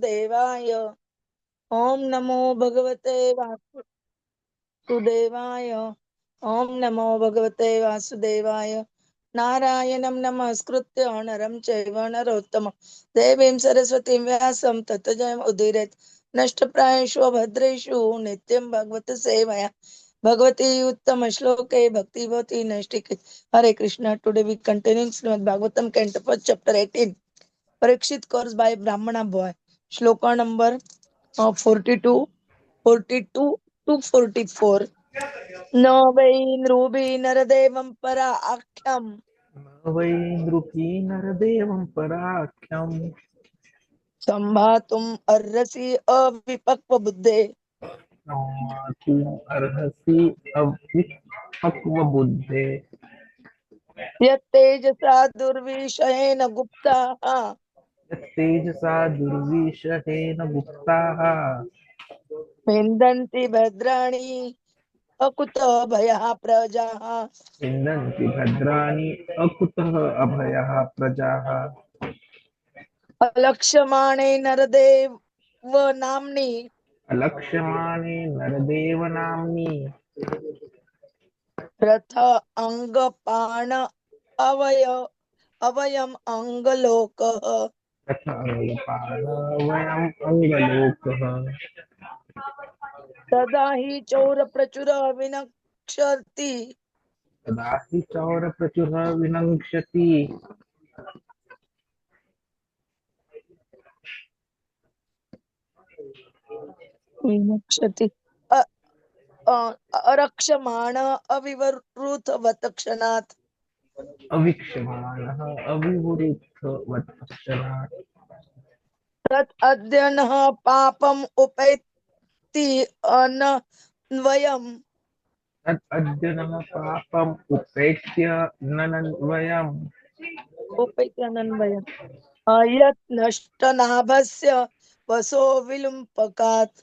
वासुदेवाय। ओम नमो भगवते वासुदेवाय। ओम नमो भगवते वासुदेवाय। नारायणं नमस्कृत्य नरं चैव नरोत्तमं देवीं सरस्वतीं व्यासं ततो जयमुदीरयेत्। नष्टप्रायेषु भद्रेषु नित्यं भगवत सेवया भगवती उत्तम श्लोके भक्ति भवती नैष्टिके। Hare Krishna. Today we continue Srimad Bhagavatam canto first chapter 18 Parikshit cursed by brahmana boy. Shloka number 42 to 44। न वै नृभिः नरदेवं परा आख्यम् वै नृपी नरदेवं पराख्यम् संभातुम् अर्हसि अविपक्वबुद्धे। संवातुम् अर्हसि अविपक्वबुद्धे। यत्तेजसा दुर्विषयेण गुप्ताः यत्तेजसा दुर्विषहेण गुप्ताः विन्दन्ति भद्राणि अकुतभयः प्रजाः। विन्दन्ति भद्राणि अकुतः अभयः प्रजाः। अलक्ष्यमाणे नरदेव नाम्नि अलक्ष्यमाणे नरदेवनाम्नि रथ अंगपाण अवय अवयम अंगलोकः। तथाङ्गपाणवयम् अङ्गलोकः। तदा हि चौर प्रचुर विनक्ष्यति तदा हि चौरप्रचुरः विनङ्क्ष्यति विनक्ष्यति अरक्षमाण अविवृतवत क्षणात्। अवीक्षमाणः अविवृद्धवत्क्षणात्। तत् अद्य नः पापम् उपैति अनन्वयम् तत् अद्य नः पापम् उपेत्य ननन्वयम्। उपैति अनन्वयम् यत् नष्टनाभस्य वसो विलुम्पकात्।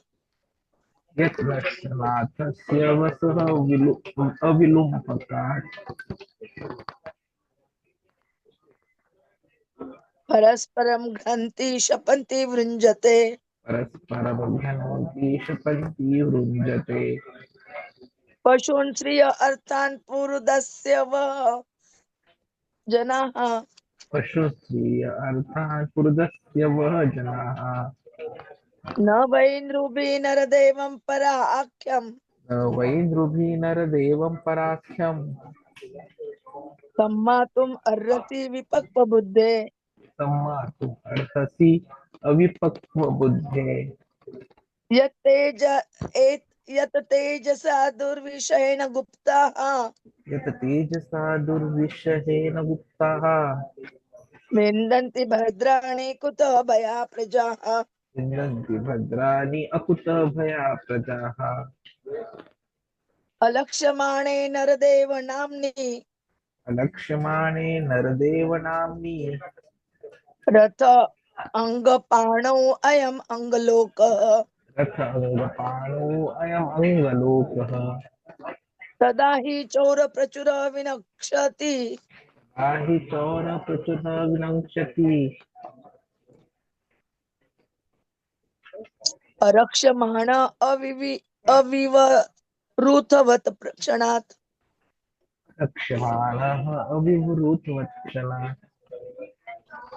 यत् नष्टनाथस्य वसः अविलुम्पकात्। परस्परं घ्नन्ति शपन्ति वृञ्जते परस्परमभिहनन्ति शपन्ति वृञ्जते। पशून् श्रिय अर्थान् पुरुदस्य वः जनाः। पशुस्त्रिय अर्थात् पुरुषस्य वः जनाः। न वै नृभिः नरदेवं परा आख्यम् न वै नृभिः नरदेवं पराख्यम् सम्मातुम् अर्हसि विपक्वबुद्धे। सम्मातुम् अर्हसि अविपक्वबुद्धे। यत् तेजसा दुर्विषयेण गुप्ताः यत् तेजसा दुर्विषहेण गुप्ताः विन्दन्ति भद्राणि कुतो भया प्रजाः। विन्दन्ति भद्राणि अकुतभया प्रजाः। अलक्ष्यमाणे नरदेव नाम्नि अलक्ष्यमाणे नरदेवनाम्नि रथ अंगपाणौ अयम् अंगलोकः। रथाङ्गपाणो अयम् अङ्गलोकः। तदा हि चौर प्रचुर विनक्ष्यति हि चौरप्रचुरः विनङ्क्ष्यति अरक्ष्यमाण अविवृतवत् क्षणात्। रक्ष्यमाणः अविवृतवत्क्षणात्।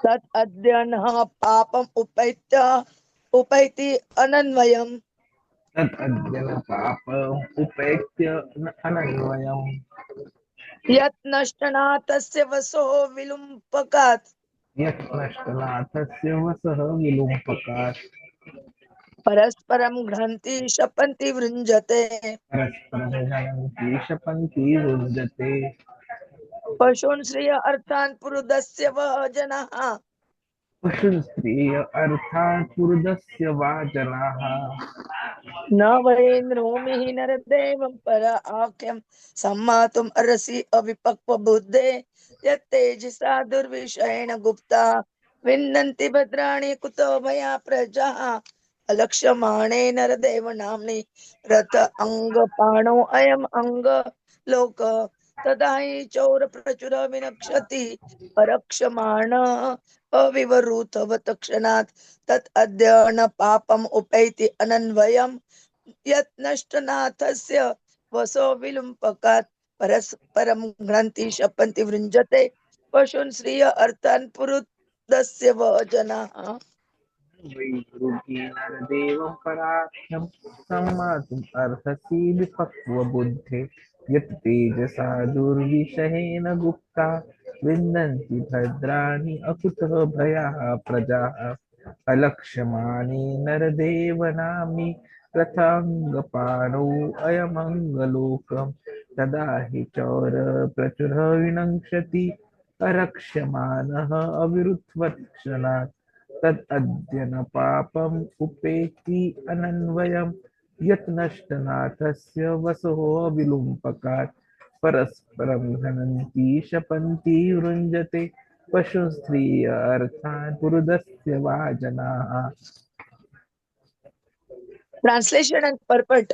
तत् अद्य नः पापम् उपैति अनन्वयम् तद् अद्य न पापम् उपेत्य अनन्वयम्। यत् नष्टनाथस्य वसो विलुम्पकात्। यत् नष्टनाथस्य वसः विलुम्पकात्। परस्परं घ्नन्ति शपन्ति वृञ्जते परस्परं जनन्ति शपन्ति रुञ्जते। पशून् श्रिय अर्थान् पुरुदस्य वः जनाः। पशुस्त्रिय अर्थात् पुरुषस्य वा जनाः। न वै नृभिः नरदेवं पर आख्यं सम्मातुम् अर्हसि अविपक्वबुद्धे। यत्तेजसा दुर्विषयेण गुप्ता विन्दन्ति भद्राणि कुतो भया प्रजाः। अलक्ष्यमाणे नरदेव नाम्नि रथ अंगपाणो अयम् अंगलोक। तदा हि चौर प्रचुर विनक्षति परक्षमाण अविवरूथवत क्षणात् तत् अद्य न पापम उपैति अनन्वयम् यत् नष्टनाथस्य वसो विलुम्पकात् परस्परं घ्नन्ति शपन्ति वृञ्जते पशून् श्रिय अर्थान् पुरुदस्य व जनाः वैरुगेणदेवं पराख्यं सम्मातुम् अर्हसि विपक्वबुद्धे यत् तेजसा दुर्विषहेण गुप्ता विन्दन्ति भद्राणि अकुतः भयाः प्रजाः अलक्ष्यमाणे नरदेव नाम्नि रथाङ्गपाणौ अयमङ्गलोकम् तदा हि चौर प्रचुरः विनङ्क्षति अरक्ष्यमाणः अविरुद्धवत्क्षणात् तदद्य न पापम् उपेति अनन्वयम् यत् नष्टनाथस्य वसोः विलुम्पकात् परस्परं हनन्ति शपन्ति वृञ्जते पशुस्त्रिय अर्थान् पुरुदस्य वा जनाः Translation and purport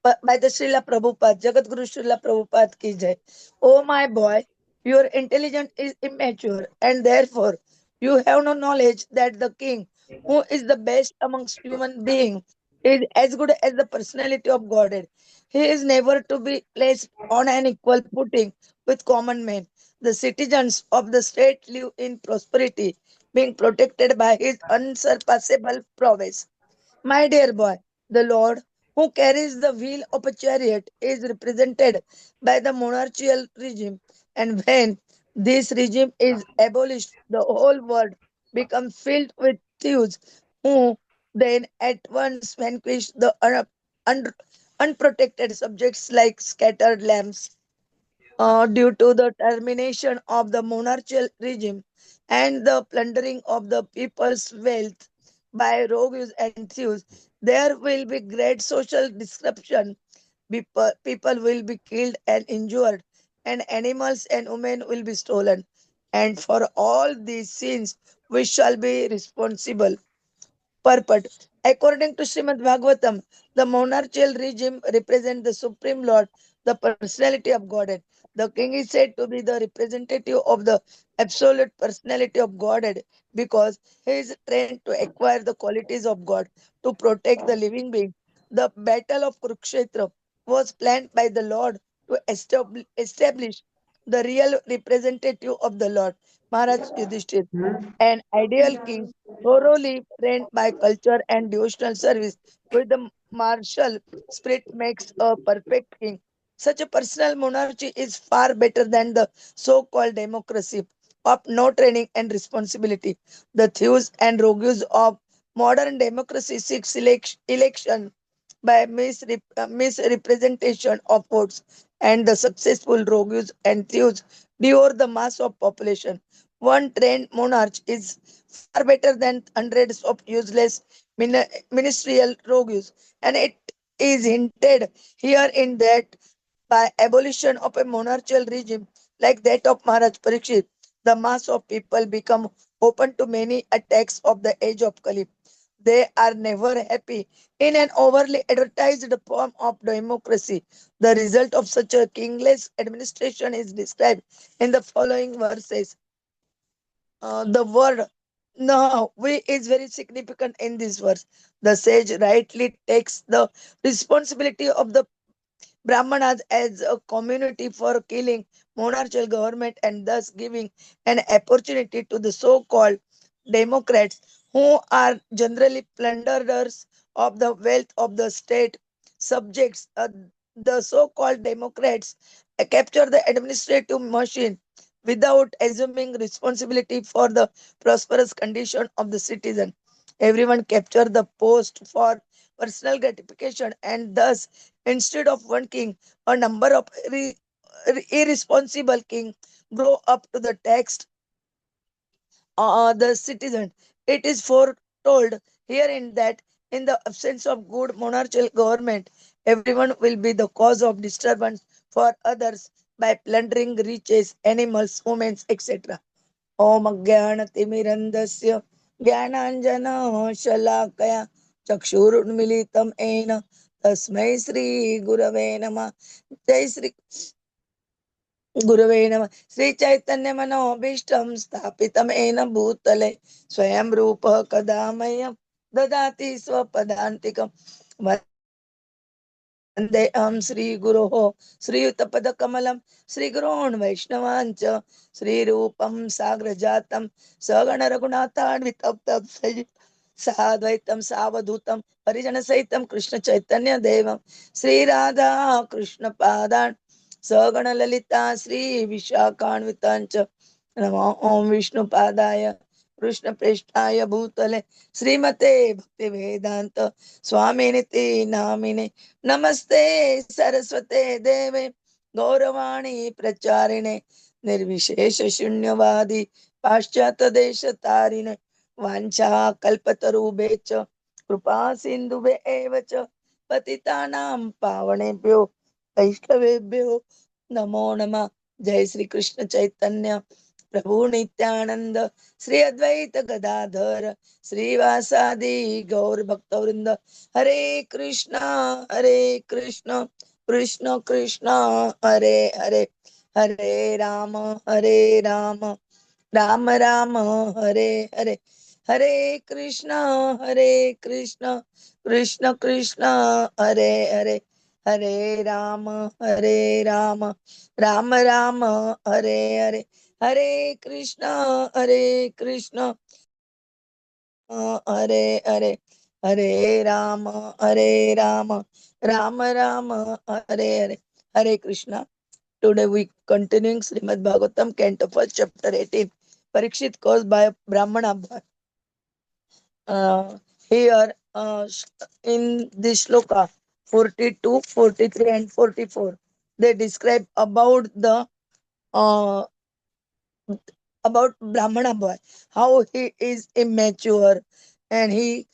by the Srila Prabhupada, Jagat Guru Srila Prabhupada ki jai. Oh my boy, your intelligence is immature and therefore you have no knowledge that the king, who is the best amongst human beings, is as good as the personality of Godhead. He is never to be placed on an equal footing with common men. The citizens of the state live in prosperity, being protected by his unsurpassable prowess. My dear boy, the Lord who carries the wheel of a chariot is represented by the monarchical regime, and when this regime is abolished, the whole world becomes filled with thieves who then at once vanquish the un- unprotected subjects like scattered lambs due to the termination of the monarchical regime and the plundering of the people's wealth by rogues and thieves, there will be great social disruption. People will be killed and injured, and animals and women will be stolen. And for all these sins, we shall be responsible. Purport. According to Srimad Bhagavatam, the monarchical regime represents the Supreme Lord, the personality of Godhead. The king is said to be the representative of the absolute personality of Godhead because he is trained to acquire the qualities of God to protect the living being. The battle of Kurukshetra was planned by the Lord to establish the real representative of the Lord, Maharaj Yudhishthir, an ideal king thoroughly trained by culture and devotional service with the martial spirit makes a perfect king. Such a personal monarchy is far better than the so-called democracy of no training and responsibility. The thieves and rogues of modern democracy seek election by misrepresentation of votes, and the successful rogues and thieves devour the mass of population. One trained monarch is far better than hundreds of useless ministerial rogues, and it is hinted here in that by abolition of a monarchical regime like that of Maharaj Parikshit, the mass of people become open to many attacks of the age of Kali. They are never happy in an overly advertised form of democracy. The result of such a kingless administration is described in the following verses. The word no we is very significant in this verse. The sage rightly takes the responsibility of the Brahmanas as a community for killing monarchical government and thus giving an opportunity to the so-called Democrats who are generally plunderers of the wealth of the state subjects. The so-called Democrats capture the administrative machine without assuming responsibility for the prosperous condition of the citizen. Everyone capture the post for personal gratification and thus instead of one king, a number of irresponsible kings grow up to the tax the citizen. It is foretold herein that in the absence of good monarchical government, everyone will be the cause of disturbance for others by plundering riches, animals, women, etc. Om Jnanatimirandasya Jnananjana Shalakaya Chakshurunmilitam Ena. Tasmai Shri Gurave Nama. Jai Shri. गुरवे नमः। श्री चैतन्य मनोभीष्टं स्थापितं येन भूतले स्वयं रूपः कदा मह्यं ददाति स्वपदान्तिकं। वन्देऽहं श्रीगुरोः श्रीयुतपदकमलं श्रीगुरोन् वैष्णवान् च श्रीरूपं साग्रजातं सगणरघुनाथान्वितं साद्वैतं सावधूतं परिजनसहितं कृष्णचैतन्यदेवं श्रीराधा कृष्णपादान् सगणललिता श्रीविशाखान्विताञ्च नमो ॐ विष्णुपादाय कृष्णप्रेष्ठाय भूतले श्रीमते भक्तिवेदान्त स्वामिनिति नामिने नमस्ते सरस्वते देवे गौरवाणी प्रचारिणे निर्विशेष शून्यवादी पाश्चात्य देश तारिणे वाञ्छा कल्पतरुभ्यश्च कृपा सिन्धुभ्य एव च पतितानां पावनेभ्यो वैष्णवेभ्यो नमो नमः। जय श्री कृष्ण चैतन्य प्रभु नित्यानंद श्री अद्वैत गदाधर श्रीवासादि गौर भक्तवृंद हरे Krishna Krishna Krishna Hare Hare Hare Ram Ram Ram Hare Hare Hare Krishna Krishna Krishna Hare Hare Hare Ram Ram Ram Hare Hare Hare Krishna Hare Hare Hare Ram Ram Ram Hare Hare Hare Krishna. Today we continuing Srimad Bhagavatam, Canto 1, Chapter 18. Parikshit caused by a Brahmana. Here in this shloka 42, 43, and 44, they describe uh, about Brahmana boy, how he is immature and he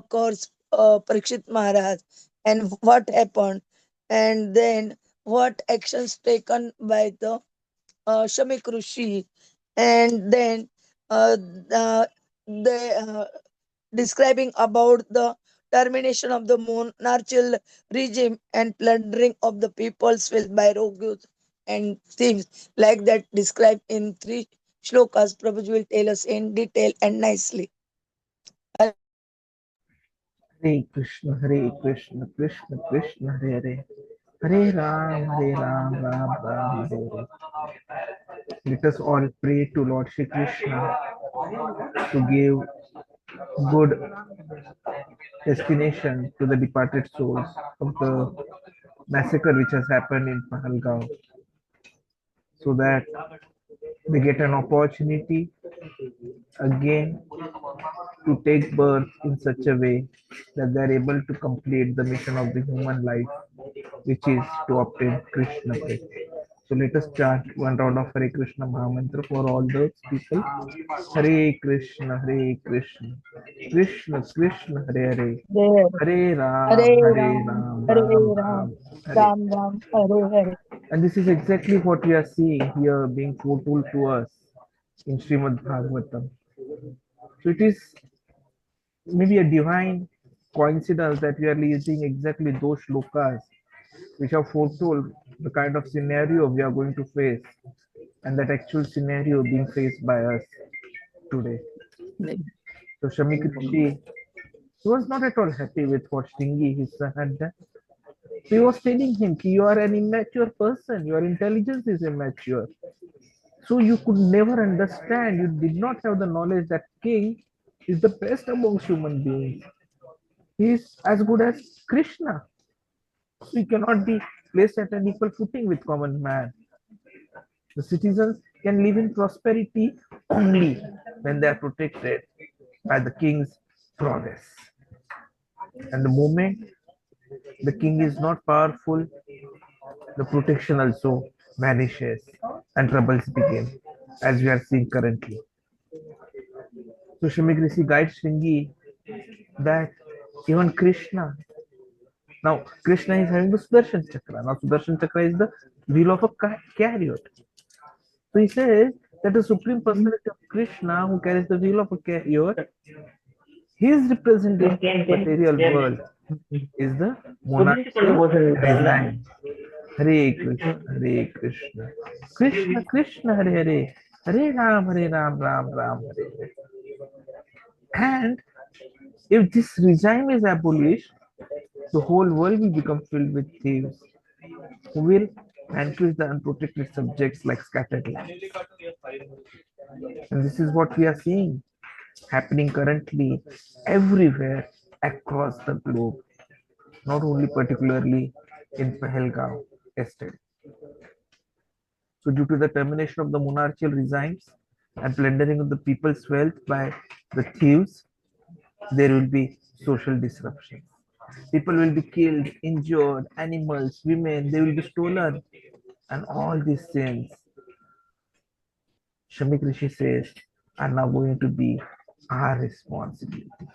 cursed Parikshit Maharaj and what happened, and then what actions taken by the Shamik Rishi, and then the, they describing about the termination of the monarchical regime and plundering of the people's wealth by rogues and thieves, like that described in three shlokas. Prabhuji will tell us in detail and nicely. Hare Krishna, Krishna Krishna, Hare Hare, Hare Ram, Ram Ram, Hare Hare. Let us all pray to Lord Shri Krishna to give good destination to the departed souls of the massacre which has happened in Pahalgaon, so that they get an opportunity again to take birth in such a way that they are able to complete the mission of the human life, which is to obtain Krishna bliss. So let us chant one round of Hare Krishna Mahamantra for all those people. Hare Krishna, Krishna Krishna, Hare Hare, There. Hare Hare Ram, Ram, Hare Ram Ram, Ram, Hare. Ram Ram, Hare Hare. And this is exactly what we are seeing here being foretold to us in Srimad Bhagavatam. So it is maybe a divine coincidence that we are using exactly those shlokas which have foretold the kind of scenario we are going to face and that actual scenario being faced by us today. So Shamik Rishi, he was not at all happy with what Stingy, his son, had done. So he was telling him, you are an immature person, your intelligence is immature. So you could never understand, you did not have the knowledge that king is the best amongst human beings. He is as good as Krishna. So he cannot be placed at an equal footing with common man. The citizens can live in prosperity only when they are protected by the king's prowess. And the moment the king is not powerful, the protection also vanishes and troubles begin, as we are seeing currently. So Shamigrisi guides Shringi that even Krishna, now Krishna is having the Sudarshan Chakra. Now Sudarshan Chakra is the wheel of a chariot. So he says that the Supreme Personality of Krishna, who carries the wheel of a chariot, his representation of the material world is the monarchical design. Hare Krishna, Hare Krishna, Krishna Krishna, Hare Hare, Hare Ram, Ram Ram, Hare Hare. And if this regime is abolished, the whole world will become filled with thieves who will vanquish the unprotected subjects like scattered land. And this is what we are seeing happening currently everywhere across the globe, not only particularly in Pahalgaon yesterday. So, due to the termination of the monarchical regimes and plundering of the people's wealth by the thieves, there will be social disruption. People will be killed, injured, animals, women, they will be stolen, and all these things, Shamik Rishi says, are now going to be our responsibility.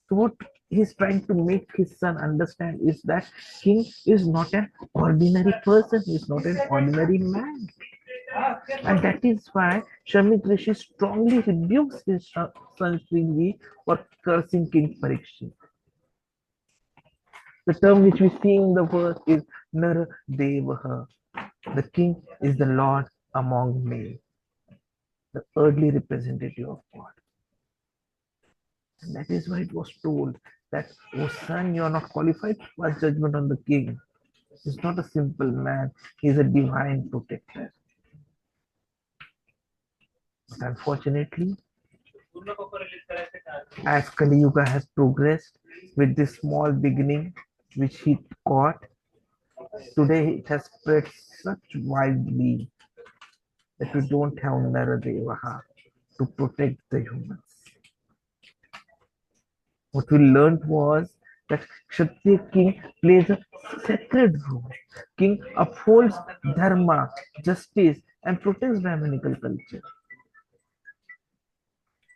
So what he's trying to make his son understand is that king is not an ordinary person, he is not an ordinary man. And that is why Shamik Rishi strongly rebukes his son Shringi for cursing King Parikshit. The term which we see in the verse is Nar Devaha. The king is the Lord among men, the earthly representative of God. And that is why it was told that, oh son, you are not qualified to pass judgment on the king. He's not a simple man, he is a divine protector. But unfortunately, as Kali Yuga has progressed with this small beginning which he caught, today it has spread such widely that we don't have Naradevaha to protect the humans. What we learned was that Kshatriya king plays a sacred role. King upholds dharma, justice, and protects Brahminical culture.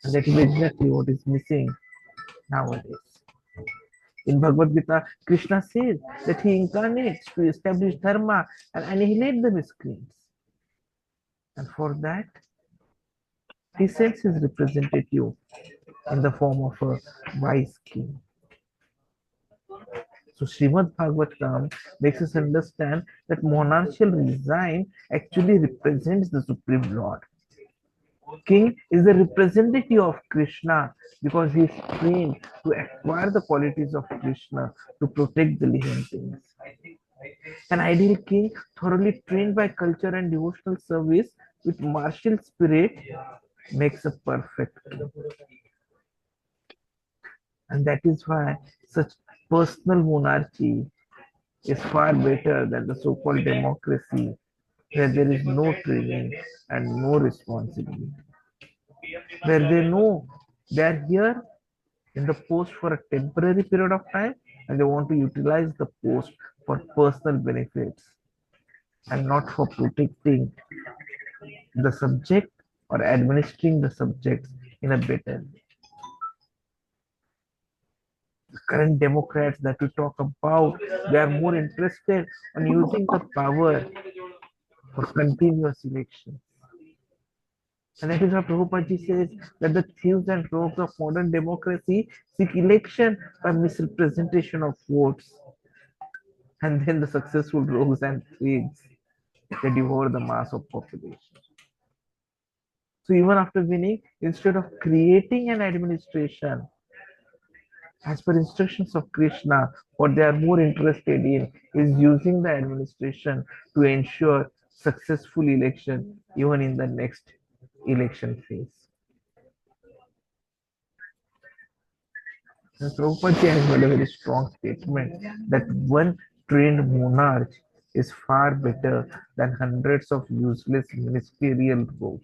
And that is exactly what is missing nowadays. In Bhagavad Gita, Krishna says that he incarnates to establish dharma and annihilate the miscreants. And for that, he sends his representative in the form of a wise king. So Srimad Bhagavatam makes us understand that monarchical regime actually represents the Supreme Lord. King is the representative of Krishna because he is trained to acquire the qualities of Krishna to protect the living things. An ideal king, thoroughly trained by culture and devotional service with martial spirit, makes a perfect king. And that is why such personal monarchy is far better than the so-called democracy where there is no training and no responsibility. Where they know they are here in the post for a temporary period of time and they want to utilize the post for personal benefits and not for protecting the subject or administering the subjects in a better way. The current Democrats that we talk about, they are more interested on using the power for continuous elections. And that is why Prabhupada says that the thieves and rogues of modern democracy seek election by misrepresentation of votes. And then the successful rogues and thieves, they devour the mass of population. So even after winning, instead of creating an administration, as per instructions of Krishna, what they are more interested in is using the administration to ensure successful election even in the next election phase. And Prabhupada has made a very strong statement that one trained monarch is far better than hundreds of useless ministerial roles.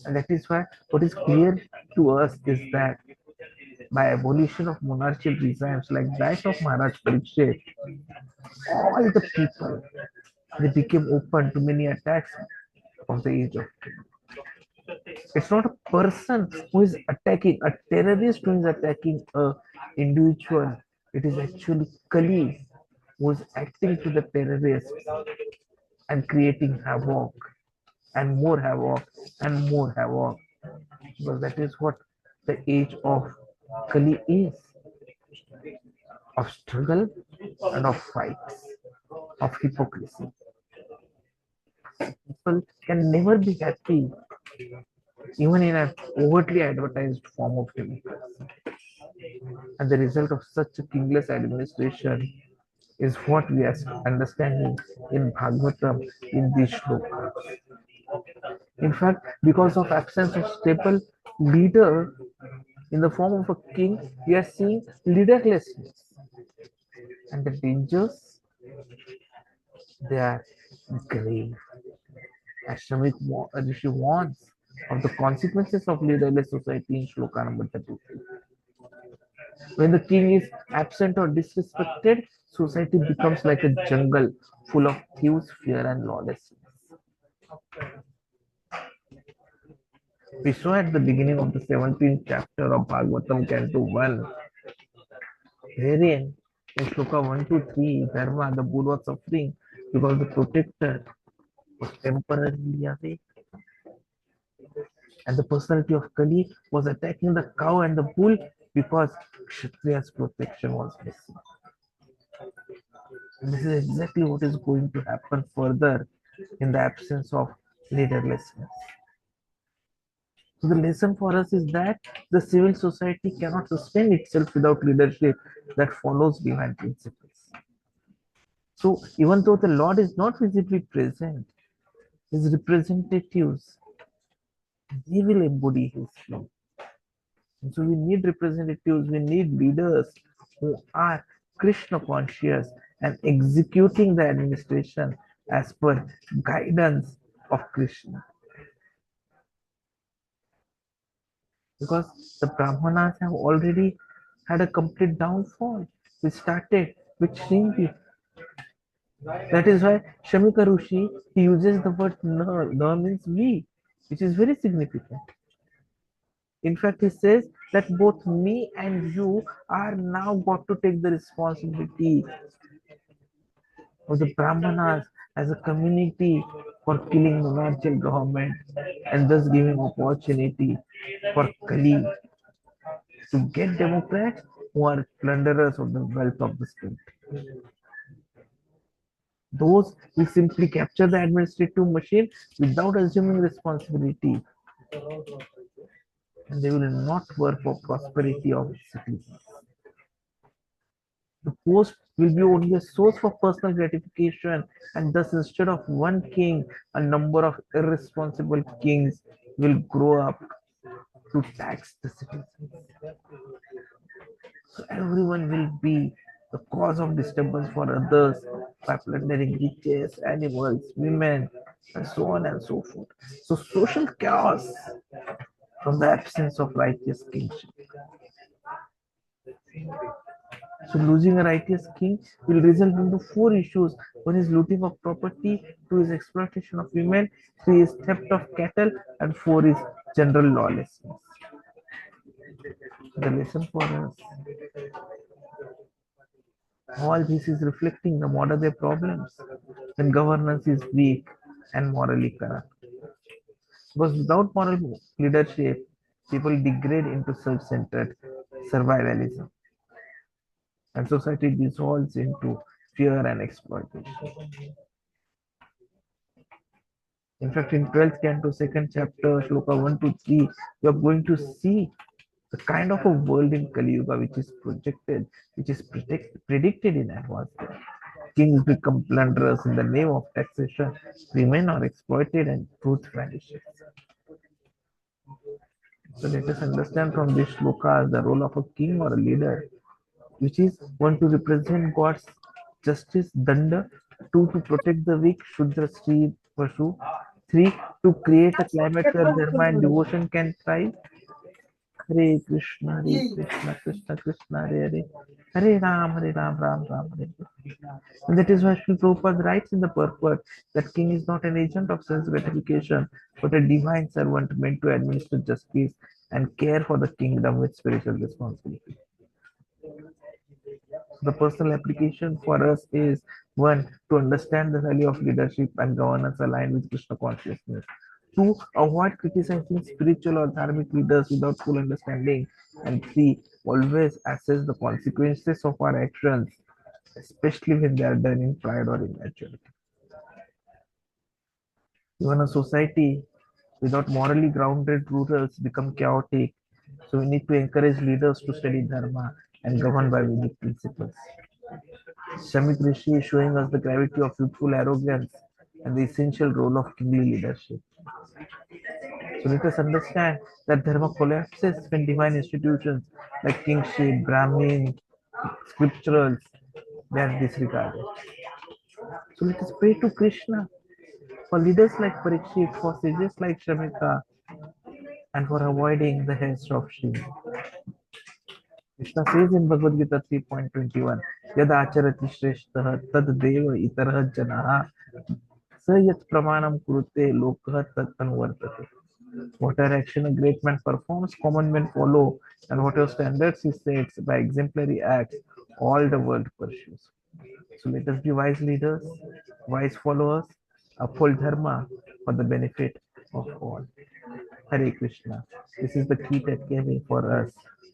And that is why what is clear to us is that by abolition of monarchical regimes like that of Maharaj Parikshit, all the people they became open to many attacks of the age of king. It's not a person who is attacking, a terrorist who is attacking a individual. It is actually Kali who is acting to the terrorists and creating havoc and more havoc and more havoc. Because that is what the age of Kali is. of struggle and of fights, of hypocrisy. People can never be happy, even in an overtly advertised form of democracy. And the result of such a kingless administration is what we are understanding in Bhagavatam in these shlokas. In fact, because of absence of stable leader in the form of a king, we are seeing leaderlessness. And the dangers, they are grave. Ashramik Rishi warns of the consequences of leaderless society in Shloka number 33. When the king is absent or disrespected, society becomes like a jungle full of thieves, fear, and lawlessness. We saw at the beginning of the 17th chapter of Bhagavatam, Canto 1, wherein in Shloka 1 to 3, Dharma, the bull was suffering because the protector was temporarily away, and the personality of Kali was attacking the cow and the bull because Kshatriya's protection was missing. And this is exactly what is going to happen further in the absence of leaderlessness. So the lesson for us is that the civil society cannot sustain itself without leadership that follows divine principles. So even though the Lord is not visibly present, his representatives, they will embody his flow. And so we need representatives, we need leaders who are Krishna conscious and executing the administration as per guidance of Krishna. Because the Brahmanas have already had a complete downfall. We started with Shringi. That is why Shamika Rushi he uses the word na. Na means we, which is very significant. In fact, he says that both me and you are now got to take the responsibility of the Brahmanas as a community for killing monarchical government and thus giving opportunity for Kali to get Democrats who are plunderers of the wealth of the state. Those will simply capture the administrative machine without assuming responsibility, and they will not work for prosperity of its citizens. The post will be only a source for personal gratification, and thus instead of one king, a number of irresponsible kings will grow up to tax the citizens. So everyone will be the cause of disturbance for others by plundering riches, animals, women, and so on and so forth. So social chaos from the absence of righteous kingship. So losing a righteous king will result into four issues. One is looting of property, two is exploitation of women, three is theft of cattle, and four is general lawlessness. The lesson for us, all this is reflecting the modern day problems when governance is weak and morally corrupt. Because without moral leadership, people degrade into self-centered survivalism, and society dissolves into fear and exploitation. In fact, in 12th canto, second chapter, shloka 1 to 3, you are going to see the kind of a world in Kali Yuga which is projected, which is predicted in advance. Kings become plunderers in the name of taxation, women are exploited, and truth vanishes. So let us understand from this shloka the role of a king or a leader, which is one to represent God's justice, danda, two to protect the weak, shudra, stri, pashu, three to create a climate where dharma and devotion can thrive. Hare Krishna, Krishna Krishna, Hare Hare, Hare Ram, Ram Ram, Hare Hare. And that is why Sri Prabhupada writes in the purport that king is not an agent of sense gratification, but a divine servant meant to administer justice and care for the kingdom with spiritual responsibility. The personal application for us is one to understand the value of leadership and governance aligned with Krishna consciousness. 2. Avoid criticizing spiritual or dharmic leaders without full understanding. And 3. Always assess the consequences of our actions, especially when they are done in pride or immaturity. Even a society without morally grounded rulers become chaotic. So we need to encourage leaders to study Dharma and govern by Vedic principles. Shamit Rishi is showing us the gravity of youthful arrogance and the essential role of kingly leadership. So let us understand that Dharma collapses when divine institutions like kingship, Brahmin, scripturals, they are disregarded. So let us pray to Krishna for leaders like Parikshit, for sages like Shamita, and for avoiding the haste of Shiva. Krishna says in Bhagavad Gita 3.21, Yad acharati shrestha tad deva itarah janaha sa yat pramanam kurute lokah tat anuvartate. Whatever action a great man performs, common men follow, and whatever standards he sets by exemplary acts, all the world pursues. So let us be wise leaders, wise followers, uphold dharma for the benefit of all. Hare Krishna. This is the key takeaway for us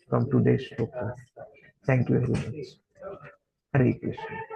from today's focus. Thank you very much. Hare Krishna.